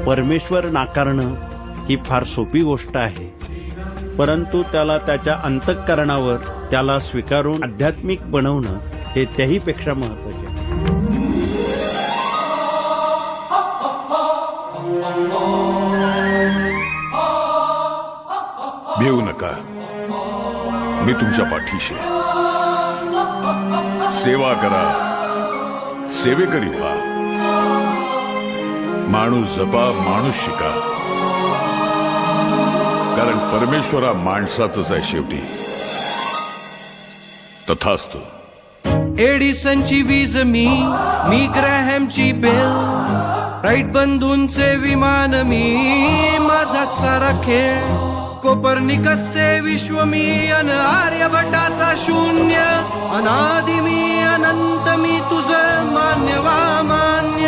परमेश्वर नाकारणं ही फार सोपी गोष्ट आहे, परंतु त्याला त्याच्या अंतःकरणावर त्याला स्वीकारून आध्यात्मिक बनवणं हे त्याहीपेक्षा महत्त्वाचे आहे. भिवू नका, मी तुमच्या पाठीशी आहे. सेवा करा, सेवेकरी व्हा. माणूस जपा, माणूस शिका, कारण परमेश्वर हा माणसातच आहे शेवटी. तथास्तु. एडिसनची वीज मी ग्रॅहमची बेल, राईट बंधूंचे विमान मी, माझाच सारा खेळ. कोपर्निकसचे विश्व मी, अन आर्यभटाचा शून्य. अनादि मी, अनंत मी, तुझं मान्य वा मान्य.